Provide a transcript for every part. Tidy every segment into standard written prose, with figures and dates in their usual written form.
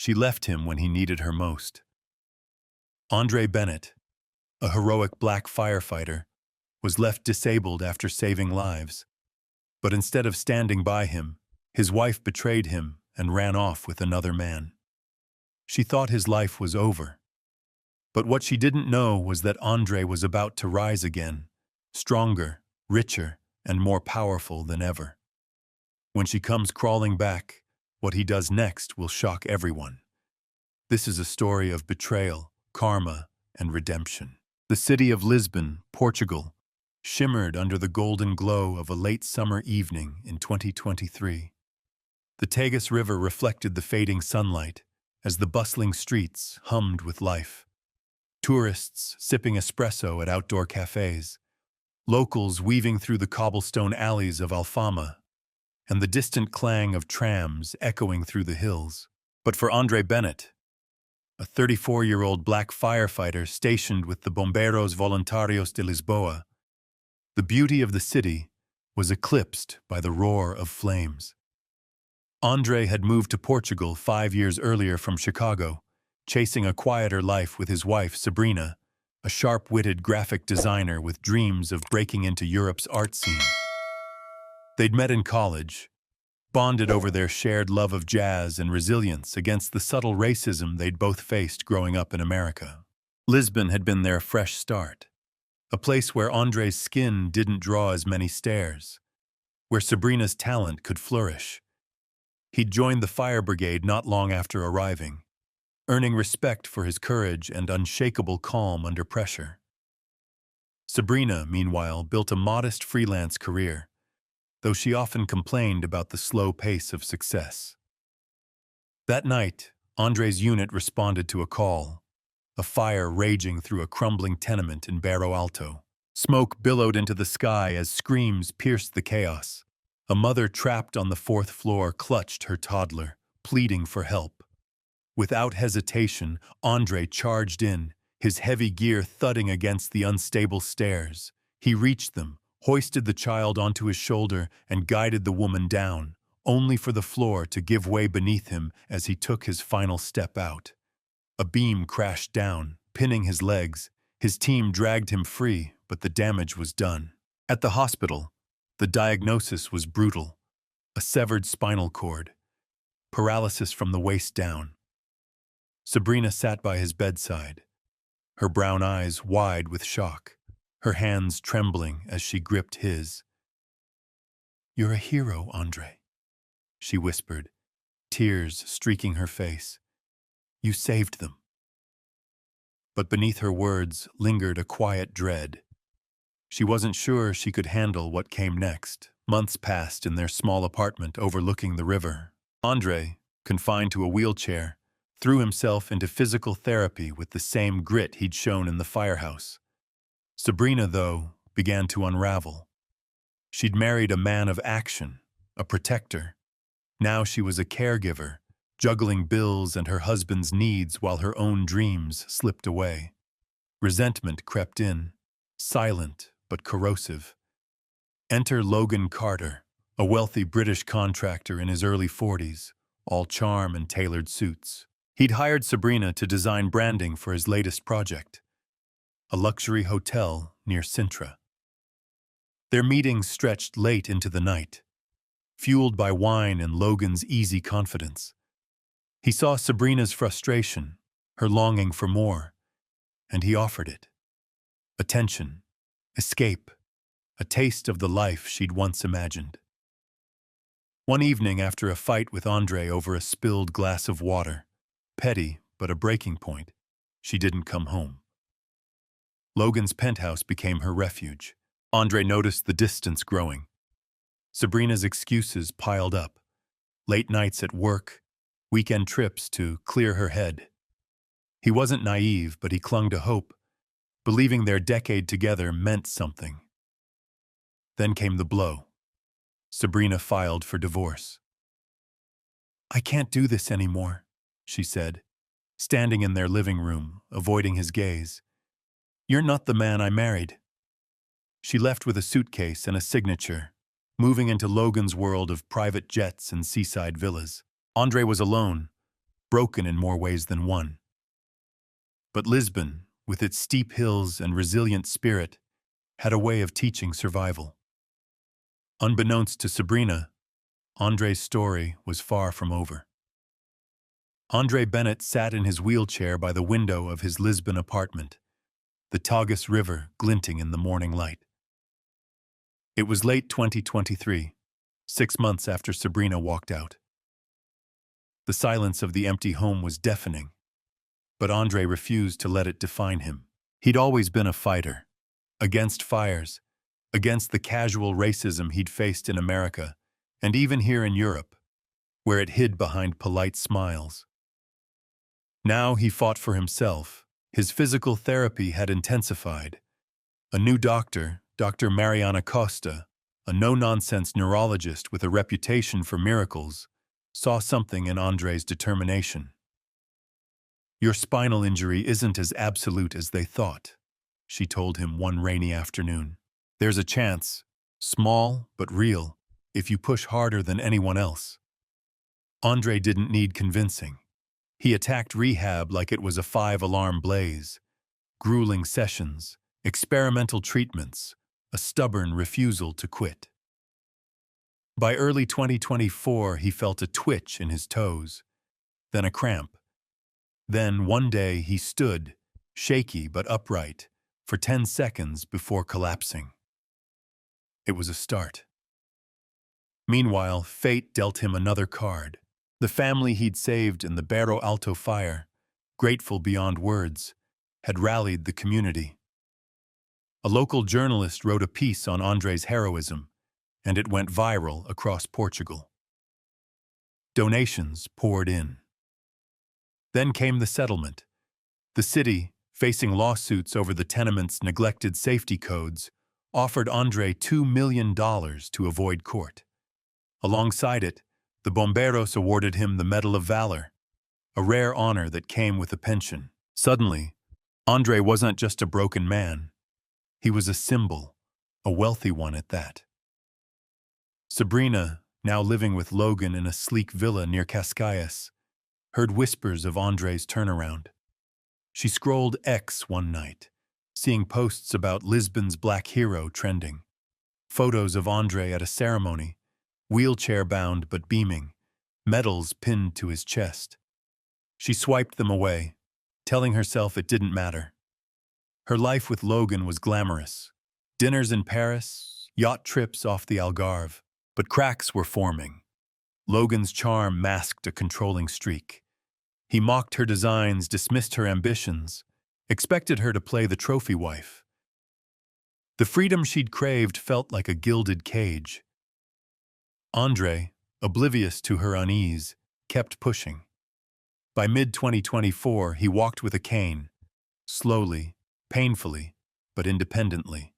She left him when he needed her most. Andre Bennett, a heroic black firefighter, was left disabled after saving lives. But instead of standing by him, his wife betrayed him and ran off with another man. She thought his life was over. But what she didn't know was that Andre was about to rise again, stronger, richer, and more powerful than ever. When she comes crawling back, what he does next will shock everyone. This is a story of betrayal, karma, and redemption. The city of Lisbon, Portugal, shimmered under the golden glow of a late summer evening in 2023. The Tagus River reflected the fading sunlight as the bustling streets hummed with life. Tourists sipping espresso at outdoor cafes, locals weaving through the cobblestone alleys of Alfama, and the distant clang of trams echoing through the hills. But for Andre Bennett, a 34-year-old black firefighter stationed with the Bombeiros Voluntarios de Lisboa, the beauty of the city was eclipsed by the roar of flames. Andre had moved to Portugal 5 years earlier from Chicago, chasing a quieter life with his wife, Sabrina, a sharp-witted graphic designer with dreams of breaking into Europe's art scene. They'd met in college, bonded over their shared love of jazz and resilience against the subtle racism they'd both faced growing up in America. Lisbon had been their fresh start, a place where Andre's skin didn't draw as many stares, where Sabrina's talent could flourish. He'd joined the fire brigade not long after arriving, earning respect for his courage and unshakable calm under pressure. Sabrina, meanwhile, built a modest freelance career, though she often complained about the slow pace of success. That night, Andre's unit responded to a call, a fire raging through a crumbling tenement in Barro Alto. Smoke billowed into the sky as screams pierced the chaos. A mother trapped on the 4th floor clutched her toddler, pleading for help. Without hesitation, Andre charged in, his heavy gear thudding against the unstable stairs. He reached them, hoisted the child onto his shoulder, and guided the woman down, only for the floor to give way beneath him as he took his final step out. A beam crashed down, pinning his legs. His team dragged him free, but the damage was done. At the hospital, the diagnosis was brutal: a severed spinal cord, paralysis from the waist down. Sabrina sat by his bedside, her brown eyes wide with shock, her hands trembling as she gripped his. "You're a hero, Andre," she whispered, tears streaking her face. "You saved them." But beneath her words lingered a quiet dread. She wasn't sure she could handle what came next. Months passed in their small apartment overlooking the river. Andre, confined to a wheelchair, threw himself into physical therapy with the same grit he'd shown in the firehouse. Sabrina, though, began to unravel. She'd married a man of action, a protector. Now she was a caregiver, juggling bills and her husband's needs while her own dreams slipped away. Resentment crept in, silent but corrosive. Enter Logan Carter, a wealthy British contractor in his early 40s, all charm and tailored suits. He'd hired Sabrina to design branding for his latest project, a luxury hotel near Sintra. Their meetings stretched late into the night, fueled by wine and Logan's easy confidence. He saw Sabrina's frustration, her longing for more, and he offered it. Attention, escape, a taste of the life she'd once imagined. One evening, after a fight with Andre over a spilled glass of water, petty but a breaking point, she didn't come home. Logan's penthouse became her refuge. Andre noticed the distance growing. Sabrina's excuses piled up: late nights at work, weekend trips to clear her head. He wasn't naive, but he clung to hope, believing their decade together meant something. Then came the blow. Sabrina filed for divorce. "I can't do this anymore," she said, standing in their living room, avoiding his gaze. "You're not the man I married." She left with a suitcase and a signature, moving into Logan's world of private jets and seaside villas. Andre was alone, broken in more ways than one. But Lisbon, with its steep hills and resilient spirit, had a way of teaching survival. Unbeknownst to Sabrina, Andre's story was far from over. Andre Bennett sat in his wheelchair by the window of his Lisbon apartment, the Tagus River glinting in the morning light. It was late 2023, 6 months after Sabrina walked out. The silence of the empty home was deafening, but Andre refused to let it define him. He'd always been a fighter, against fires, against the casual racism he'd faced in America, and even here in Europe, where it hid behind polite smiles. Now he fought for himself. His physical therapy had intensified. A new doctor, Dr. Mariana Costa, a no-nonsense neurologist with a reputation for miracles, saw something in Andre's determination. "Your spinal injury isn't as absolute as they thought," she told him one rainy afternoon. "There's a chance, small but real, if you push harder than anyone else." Andre didn't need convincing. He attacked rehab like it was a 5-alarm blaze. Grueling sessions, experimental treatments, a stubborn refusal to quit. By early 2024, he felt a twitch in his toes, then a cramp. Then, one day, he stood, shaky but upright, for 10 seconds before collapsing. It was a start. Meanwhile, fate dealt him another card. The family he'd saved in the Barro Alto fire, grateful beyond words, had rallied the community. A local journalist wrote a piece on Andre's heroism, and it went viral across Portugal. Donations poured in. Then came the settlement. The city, facing lawsuits over the tenement's neglected safety codes, offered Andre $2 million to avoid court. Alongside it, the Bomberos awarded him the Medal of Valor, a rare honor that came with a pension. Suddenly, Andre wasn't just a broken man. He was a symbol, a wealthy one at that. Sabrina, now living with Logan in a sleek villa near Cascais, heard whispers of Andre's turnaround. She scrolled X one night, seeing posts about Lisbon's black hero trending. Photos of Andre at a ceremony, wheelchair-bound but beaming, medals pinned to his chest. She swiped them away, telling herself it didn't matter. Her life with Logan was glamorous. Dinners in Paris, yacht trips off the Algarve. But cracks were forming. Logan's charm masked a controlling streak. He mocked her designs, dismissed her ambitions, expected her to play the trophy wife. The freedom she'd craved felt like a gilded cage. Andre, oblivious to her unease, kept pushing. By mid-2024, he walked with a cane, slowly, painfully, but independently.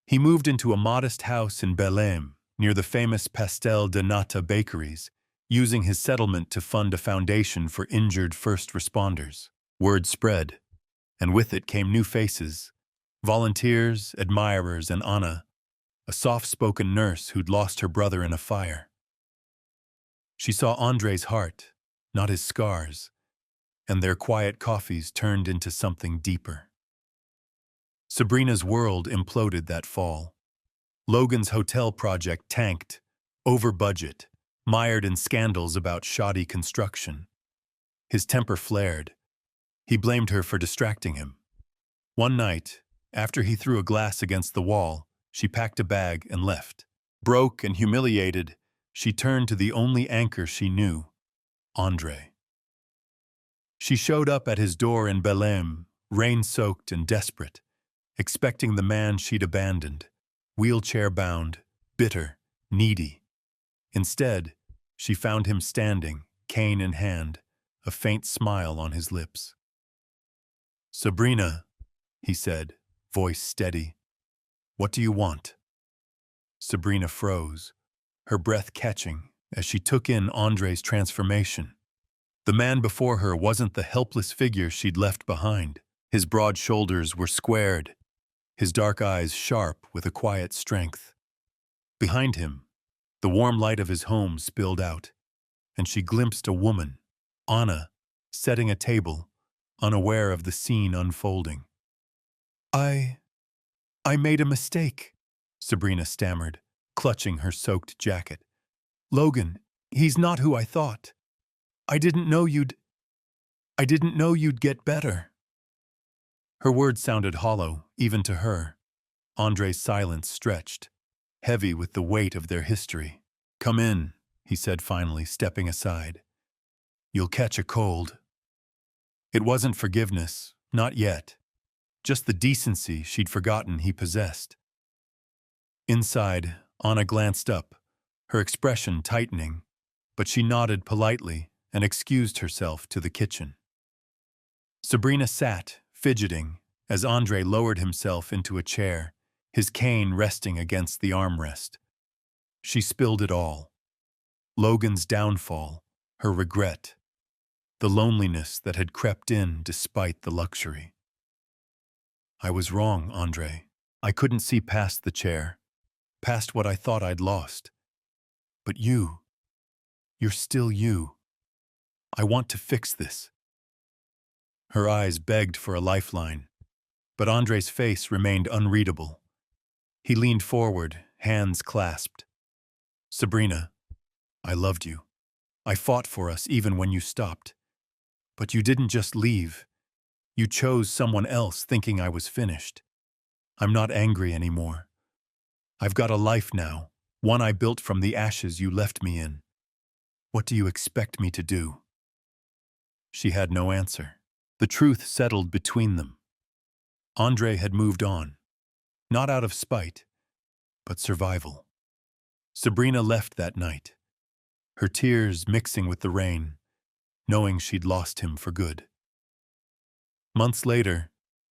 He moved into a modest house in Belém, near the famous Pastel de Nata bakeries, using his settlement to fund a foundation for injured first responders. Word spread, and with it came new faces, volunteers, admirers, and Anna, a soft-spoken nurse who'd lost her brother in a fire. She saw Andre's heart, not his scars, and their quiet coffees turned into something deeper. Sabrina's world imploded that fall. Logan's hotel project tanked, over budget, mired in scandals about shoddy construction. His temper flared. He blamed her for distracting him. One night, after he threw a glass against the wall, she packed a bag and left. Broke and humiliated, she turned to the only anchor she knew, Andre. She showed up at his door in Belém, rain-soaked and desperate, expecting the man she'd abandoned, wheelchair-bound, bitter, needy. Instead, she found him standing, cane in hand, a faint smile on his lips. "Sabrina," he said, voice steady, "what do you want?" Sabrina froze, her breath catching as she took in Andre's transformation. The man before her wasn't the helpless figure she'd left behind. His broad shoulders were squared, his dark eyes sharp with a quiet strength. Behind him, the warm light of his home spilled out, and she glimpsed a woman, Anna, setting a table, unaware of the scene unfolding. I made a mistake, Sabrina stammered, clutching her soaked jacket. Logan, he's not who I thought. I didn't know you'd get better. Her words sounded hollow, even to her. Andre's silence stretched, heavy with the weight of their history. Come in, he said finally, stepping aside. You'll catch a cold. It wasn't forgiveness, not yet. Just the decency she'd forgotten he possessed. Inside, Anna glanced up, her expression tightening, but she nodded politely and excused herself to the kitchen. Sabrina sat, fidgeting, as Andre lowered himself into a chair, his cane resting against the armrest. She spilled it all. Logan's downfall, her regret, the loneliness that had crept in despite the luxury. I was wrong, Andre. I couldn't see past the chair, past what I thought I'd lost. But you're still you. I want to fix this. Her eyes begged for a lifeline, but Andre's face remained unreadable. He leaned forward, hands clasped. Sabrina, I loved you. I fought for us even when you stopped. But you didn't just leave. You chose someone else thinking I was finished. I'm not angry anymore. I've got a life now, one I built from the ashes you left me in. What do you expect me to do? She had no answer. The truth settled between them. Andre had moved on, not out of spite, but survival. Sabrina left that night, her tears mixing with the rain, knowing she'd lost him for good. Months later,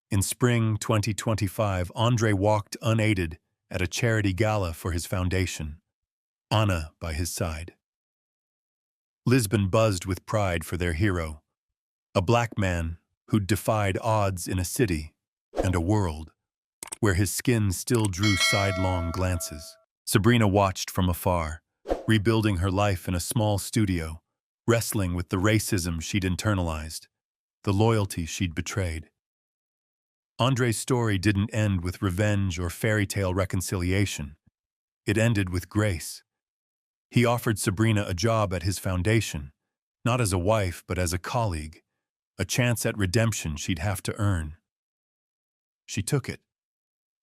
in spring 2025, Andre walked unaided at a charity gala for his foundation, Anna by his side. Lisbon buzzed with pride for their hero, a black man who'd defied odds in a city and a world where his skin still drew sidelong glances. Sabrina watched from afar, rebuilding her life in a small studio, wrestling with the racism she'd internalized, the loyalty she'd betrayed. Andre's story didn't end with revenge or fairy tale reconciliation. It ended with grace. He offered Sabrina a job at his foundation, not as a wife but as a colleague, a chance at redemption she'd have to earn. She took it,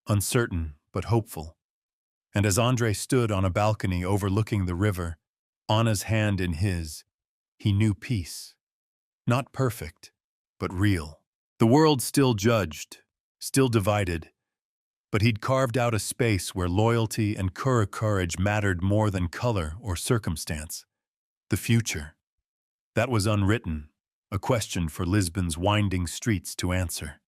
uncertain but hopeful. And as Andre stood on a balcony overlooking the river, Anna's hand in his, he knew peace. Not perfect, but real. The world still judged, still divided, but he'd carved out a space where loyalty and courage mattered more than color or circumstance. The future. That was unwritten, a question for Lisbon's winding streets to answer.